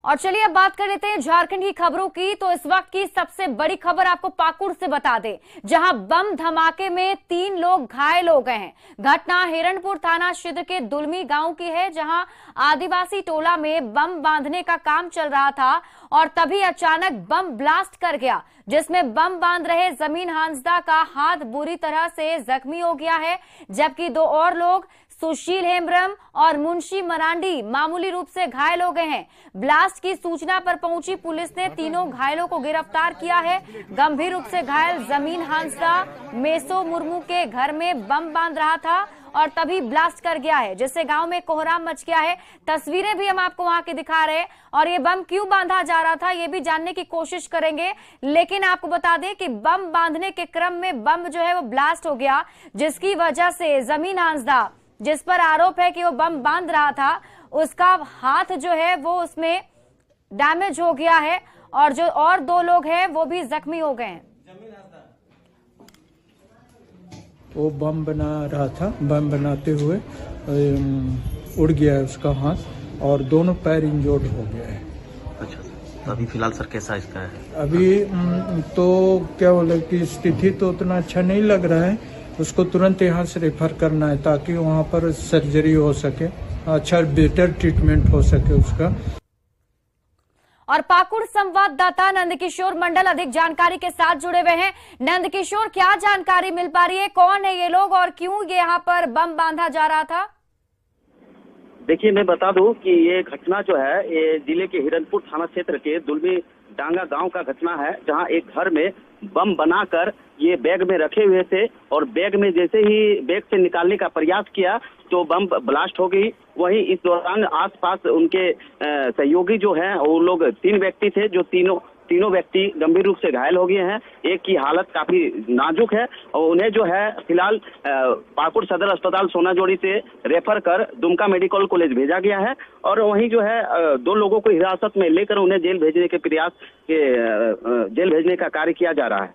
और चलिए अब बात कर लेते हैं झारखंड की खबरों की। तो इस वक्त की सबसे बड़ी खबर आपको पाकुड़ से बता दें, जहां बम धमाके में 3 लोग घायल हो गए हैं। घटना हिरणपुर थाना क्षेत्र के दुलमी गांव की है, जहां आदिवासी टोला में बम बांधने का काम चल रहा था और तभी अचानक बम ब्लास्ट कर गया, जिसमें बम बांध रहे जमीन हांसदा का हाथ बुरी तरह से जख्मी हो गया है, जबकि 2 और लोग सुशील हेम्ब्रम और मुंशी मरांडी मामूली रूप से घायल हो गए हैं। ब्लास्ट की सूचना पर पहुंची पुलिस ने तीनों घायलों को गिरफ्तार किया है। गंभीर रूप से घायल जमीन हांसदा मेसो मुर्मू के घर में बम बांध रहा था और तभी ब्लास्ट कर गया है, जिससे गांव में कोहराम मच गया है। तस्वीरें भी हम आपको वहां की दिखा रहे हैं और ये बम क्यों बांधा जा रहा था ये भी जानने की कोशिश करेंगे। लेकिन आपको बता दें कि बम बांधने के क्रम में बम जो है वो ब्लास्ट हो गया, जिसकी वजह से जमीन हांसदा, जिस पर आरोप है कि वो बम बांध रहा था, उसका हाथ जो है वो उसमें डैमेज हो गया है और जो और 2 लोग हैं वो भी जख्मी हो गए हैं। वो बम बना रहा था, बम बनाते हुए उड़ गया उसका हाथ और दोनों पैर इंजोर्ड हो गया है। अच्छा, तो अभी फिलहाल सर कैसा इसका है? अभी तो क्या बोले कि स्थिति तो उतना अच्छा नहीं लग रहा है। उसको तुरंत यहाँ से रेफर करना है ताकि वहाँ पर सर्जरी हो सके, अच्छा बेटर ट्रीटमेंट हो सके उसका। और पाकुड़ संवाददाता नंदकिशोर मंडल अधिक जानकारी के साथ जुड़े हुए हैं। नंदकिशोर, क्या जानकारी मिल पा रही है? कौन है ये लोग और क्यों ये यहाँ पर बम बांधा जा रहा था? देखिए, मैं बता दूं कि ये घटना जो है ये जिले के हिरणपुर थाना क्षेत्र के दुलमी डांगा गांव का घटना है, जहां एक घर में बम बनाकर ये बैग में रखे हुए थे और बैग में जैसे ही बैग से निकालने का प्रयास किया तो बम ब्लास्ट हो गई। वहीं इस दौरान आसपास उनके सहयोगी जो हैं वो लोग 3 व्यक्ति थे, जो तीनों व्यक्ति गंभीर रूप से घायल हो गए हैं। एक की हालत काफी नाजुक है और उन्हें जो है फिलहाल पाकुड़ सदर अस्पताल सोनाजोड़ी से रेफर कर दुमका मेडिकल कॉलेज भेजा गया है और वहीं जो है 2 लोगों को हिरासत में लेकर उन्हें जेल भेजने का कार्य किया जा रहा है।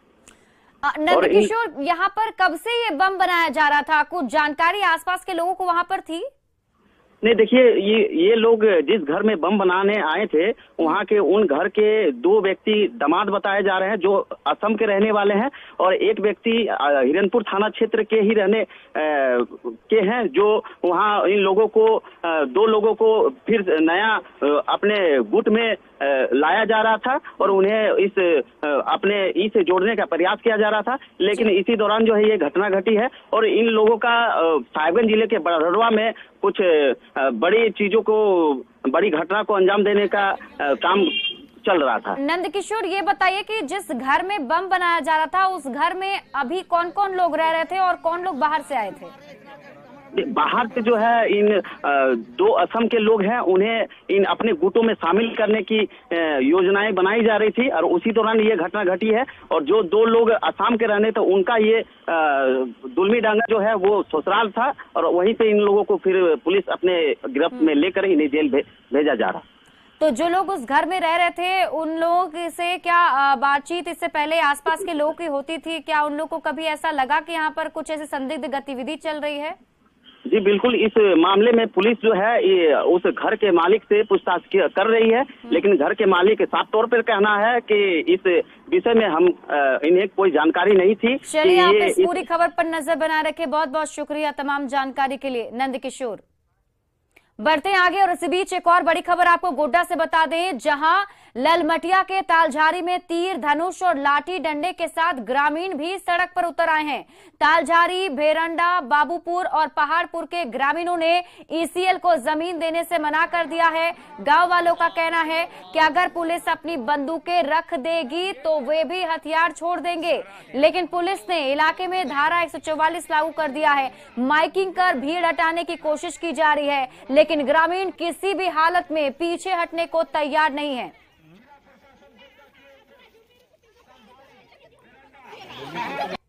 नंदकिशोर, यहाँ पर कब से ये बम बनाया जा रहा था? कुछ जानकारी आसपास के लोगों को वहां पर थी? नहीं, देखिए, ये लोग जिस घर में बम बनाने आए थे वहाँ के उन घर के 2 व्यक्ति दामाद बताए जा रहे हैं जो असम के रहने वाले हैं और एक व्यक्ति हिरणपुर थाना क्षेत्र के ही रहने के हैं, जो वहाँ इन लोगों को 2 लोगों को फिर नया अपने गुट में लाया जा रहा था और उन्हें इस अपने ई से जोड़ने का प्रयास किया जा रहा था। लेकिन इसी दौरान जो है ये घटना घटी है और इन लोगों का साहिबगंज जिले के बड़हरवा में कुछ बड़ी घटना को अंजाम देने का काम चल रहा था। नंदकिशोर, ये बताइए कि जिस घर में बम बनाया जा रहा था उस घर में अभी कौन कौन लोग रह रहे थे और कौन लोग बाहर से आए थे? बाहर से जो है इन 2 असम के लोग हैं, उन्हें इन अपने गुटों में शामिल करने की योजनाएं बनाई जा रही थी और उसी दौरान ये घटना घटी है। और जो 2 लोग असम के रहने तो उनका ये दुलमी डांगा जो है वो ससुराल था और वहीं पे इन लोगों को फिर पुलिस अपने गिरफ्त में लेकर इन्हें जेल भेजा जा रहा। तो जो लोग उस घर में रह रहे थे उन लोगों से क्या बातचीत इससे पहले आसपास के लोगों की होती थी? क्या उन लोगों को कभी ऐसा लगा कि यहाँ पर कुछ ऐसी संदिग्ध गतिविधि चल रही है? जी बिल्कुल, इस मामले में पुलिस जो है ये उस घर के मालिक से पूछताछ कर रही है, लेकिन घर के मालिक साफ तौर पर कहना है कि इस विषय में हम इन्हें कोई जानकारी नहीं थी। चलिए, आप इस पूरी खबर पर नजर बनाए रखे। बहुत बहुत शुक्रिया तमाम जानकारी के लिए नंदकिशोर। बढ़ते हैं आगे और इसी बीच एक और बड़ी खबर आपको गोड्डा से बता दें, जहां ललमटिया के तालझारी में तीर धनुष और लाठी डंडे के साथ ग्रामीण भी सड़क पर उतर आए हैं। तालझारी, भेरंडा, बाबूपुर और पहाड़पुर के ग्रामीणों ने ईसीएल को जमीन देने से मना कर दिया है। गांव वालों का कहना है कि अगर पुलिस अपनी बंदूकें रख देगी तो वे भी हथियार छोड़ देंगे, लेकिन पुलिस ने इलाके में धारा 144 लागू कर दिया है। माइकिंग कर भीड़ हटाने की कोशिश की जा रही है, लेकिन ग्रामीण किसी भी हालत में पीछे हटने को तैयार नहीं है।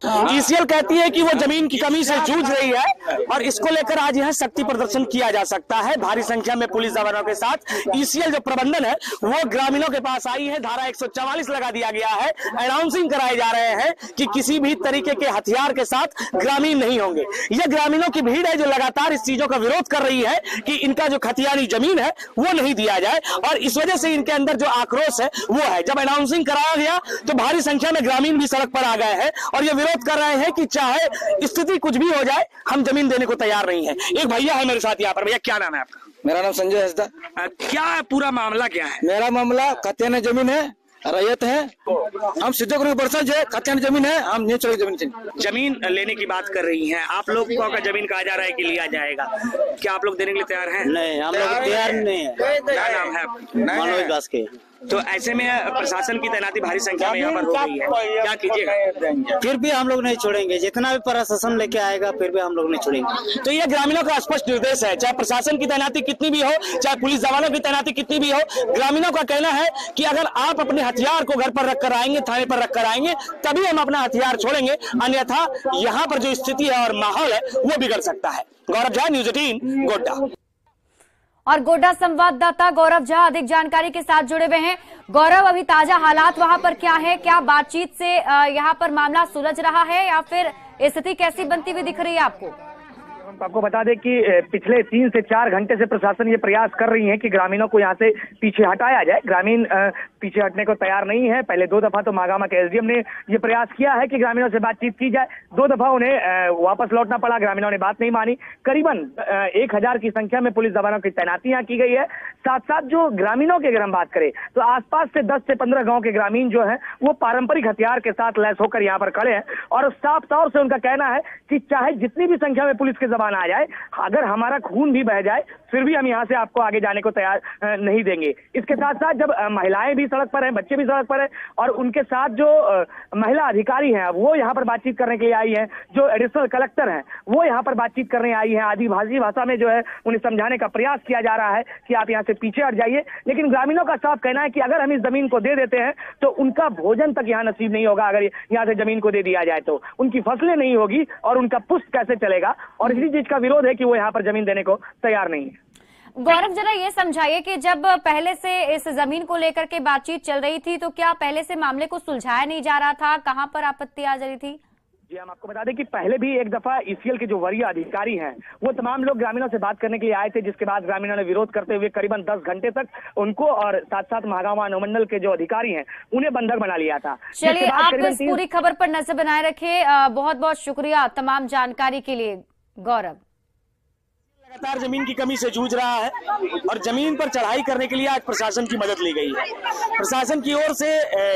ईसीएल कहती है कि वो जमीन की कमी से जूझ रही है और इसको लेकर आज यहाँ शक्ति प्रदर्शन किया जा सकता है। भारी संख्या में पुलिस जवानों के साथ ईसीएल जो प्रबंधन है वो ग्रामीणों के पास आई है। धारा 144 लगा दिया गया है। अनाउंसिंग कराए जा रहे हैं कि किसी भी तरीके के हथियार के साथ ग्रामीण नहीं होंगे। ये ग्रामीणों की भीड़ है जो लगातार इस चीजों का विरोध कर रही है कि इनका जो खतियानी जमीन है वो नहीं दिया जाए, और इस वजह से इनके अंदर जो आक्रोश है वो है। जब अनाउंसिंग कराया गया तो भारी संख्या में ग्रामीण भी सड़क पर आ गए हैं और ये विरोध कर रहे हैं कि चाहे स्थिति कुछ भी हो जाए हम जमीन देने को तैयार नहीं है। एक भैया है मेरे साथ यहाँ पर। भैया क्या नाम है आपका? मेरा नाम संजय हंसदा। क्या पूरा मामला क्या है? मेरा मामला खतियानी जमीन है, रैयत है। हम सिद्धो बरसज है, खतियानी जमीन है, हम नहीं चले जमीन लेने की बात कर रही हैं आप लोग का जमीन कहा जा रहा है कि लिया जाएगा, क्या आप लोग देने के लिए तैयार हैं? नहीं, हम लोग तैयार नहीं है। क्या नाम है आपका? मनोज दास के। तो ऐसे में प्रशासन की तैनाती भारी संख्या में यहाँ पर हो गई है, क्या कीजिएगा? फिर भी हम लोग नहीं छोड़ेंगे, जितना भी प्रशासन लेके आएगा फिर भी हम लोग नहीं छोड़ेंगे। तो ये ग्रामीणों का स्पष्ट निर्देश है, चाहे प्रशासन की तैनाती कितनी भी हो, चाहे पुलिस जवानों की तैनाती कितनी भी हो, ग्रामीणों का कहना है कि अगर आप अपने हथियार को घर पर रख कर आएंगे, थाने पर रख कर आएंगे, तभी हम अपना हथियार छोड़ेंगे, अन्यथा यहाँ पर जो स्थिति है और माहौल है वो बिगड़ सकता है। गौरव झा, न्यूज 18 गोड्डा। और गोड्डा संवाददाता गौरव झा अधिक जानकारी के साथ जुड़े हुए हैं। गौरव, अभी ताजा हालात वहां पर क्या है? क्या बातचीत से यहां पर मामला सुलझ रहा है या फिर स्थिति कैसी बनती हुई दिख रही है आपको? आपको बता दें कि पिछले 3 से 4 घंटे से प्रशासन ये प्रयास कर रही है कि ग्रामीणों को यहाँ से पीछे हटाया जाए। ग्रामीण पीछे हटने को तैयार नहीं है। पहले 2 दफा तो महागामा के एसडीएम ने ये प्रयास किया है कि ग्रामीणों से बातचीत की जाए। 2 दफा उन्हें वापस लौटना पड़ा, ग्रामीणों ने बात नहीं मानी। करीबन 1000 की संख्या में पुलिस जवानों की तैनाती यहाँ की गई है। साथ साथ जो ग्रामीणों की अगर हम बात करें तो आसपास से 10 से 15 गाँव के ग्रामीण जो है वो पारंपरिक हथियार के साथ लैस होकर यहाँ पर खड़े हैं और साफ तौर से उनका कहना है कि चाहे जितनी भी संख्या में पुलिस के जवान आ जाए, अगर हमारा खून भी बह जाए फिर भी हम यहाँ से आपको आगे जाने को तैयार नहीं देंगे। इसके साथ साथ जब महिलाएं भी सड़क पर हैं, बच्चे भी सड़क पर हैं और उनके साथ जो महिला अधिकारी हैं वो यहाँ पर बातचीत करने के लिए आई हैं, जो एडिशनल कलेक्टर हैं वो यहाँ पर बातचीत करने आई हैं। आदिवासी भाषा में जो है उन्हें समझाने का प्रयास किया जा रहा है कि आप यहाँ से पीछे हट जाइए, लेकिन ग्रामीणों का साफ कहना है कि अगर हम इस जमीन को दे देते हैं तो उनका भोजन तक यहाँ नसीब नहीं होगा। अगर यहाँ से जमीन को दे दिया जाए तो उनकी फसलें नहीं होगी और उनका पुष्ट कैसे चलेगा, और इसी चीज का विरोध है कि वो यहाँ पर जमीन देने को तैयार नहीं है। गौरव, जरा ये समझाइए कि जब पहले से इस जमीन को लेकर के बातचीत चल रही थी तो क्या पहले से मामले को सुलझाया नहीं जा रहा था? कहां पर आपत्ति आ रही थी? जी, हम आपको बता दें कि पहले भी एक दफा ईसीएल के जो वरीय अधिकारी हैं वो तमाम लोग ग्रामीणों से बात करने के लिए आए थे, जिसके बाद ग्रामीणों ने विरोध करते हुए करीबन 10 घंटे तक उनको और साथ साथ महागामा अनुमंडल के जो अधिकारी हैं उन्हें बंधक बना लिया था। चलिए, आप इस पूरी खबर पर नजर बनाए रखे। बहुत बहुत शुक्रिया तमाम जानकारी के लिए गौरव। लगातार जमीन की कमी से जूझ रहा है और जमीन पर चढ़ाई करने के लिए आज प्रशासन की मदद ली गई है। प्रशासन की ओर से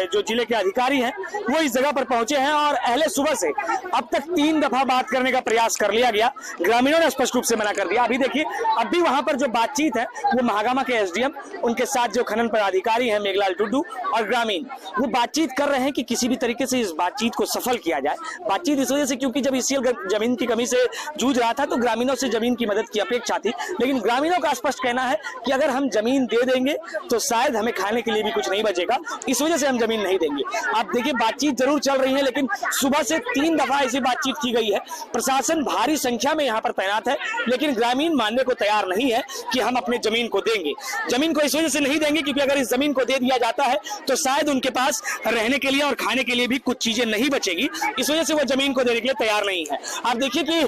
जो जिले के अधिकारी हैं वो इस जगह पर पहुंचे हैं और अहले सुबह से अब तक 3 दफा बात करने का प्रयास कर लिया गया। ग्रामीणों ने स्पष्ट रूप से मना कर दिया। अभी देखिए, अब भी वहां पर जो बातचीत है वो महागामा के एसडीएम, उनके साथ जो खनन पदाधिकारी हैं मेघलाल टुड्डू और ग्रामीण, वो बातचीत कर रहे हैं कि किसी भी तरीके से इस बातचीत को सफल किया जाए। बातचीत इस वजह से क्योंकि जब ईसीएल जमीन की कमी से जूझ रहा था तो ग्रामीणों से जमीन की मदद की अपेक्षा थी, लेकिन ग्रामीणों का स्पष्ट कहना है कि अगर हम जमीन दे देंगे तो शायद हमें खाने के लिए भी कुछ नहीं बचेगा, इस वजह से हम जमीन नहीं देंगे। आप देखिए, बातचीत जरूर चल रही है लेकिन सुबह से 3 दफा ऐसी बातचीत की गई है। प्रशासन भारी संख्या में यहाँ पर तैनात है लेकिन ग्रामीण मानने को तैयार नहीं है कि हम अपने जमीन को देंगे। जमीन को इस वजह से नहीं देंगे क्योंकि अगर इस जमीन को दे दिया जाता है तो शायद उनके पास रहने के लिए और खाने के लिए भी कुछ चीजें नहीं बचेगी, इस वजह से वो जमीन को देने के लिए तैयार नहीं है। आप देखिए कि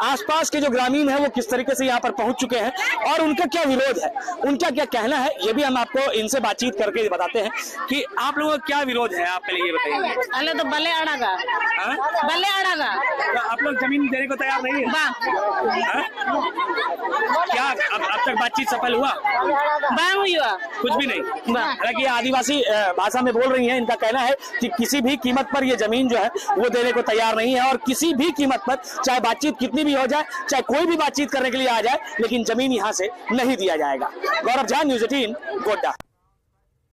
आसपास के जो ग्रामीण है वो किस तरीके से यहाँ पर पहुंच चुके हैं और उनका क्या विरोध है, उनका क्या कहना है, ये भी हम आपको इनसे बातचीत करके बताते हैं कि आप लोगों का क्या विरोध है। आप पहले ये बताइए। अरे तो बल्ले अड़ागा, बल्ले अड़ागा। तो आप लोग जमीन देने को तैयार नहीं है? क्या अब तक बातचीत सफल हुआ? हुआ कुछ भी नहीं। हालांकि आदिवासी भाषा में बोल रही हैं। इनका कहना है कि किसी भी कीमत पर ये जमीन जो है वो देने को तैयार नहीं है और किसी भी कीमत पर, चाहे बातचीत कितनी भी हो जाए, चाहे कोई भी बातचीत करने के लिए आ जाए, लेकिन जमीन यहाँ से नहीं दिया जाएगा। गौरव झा, न्यूज 18 गोड्डा।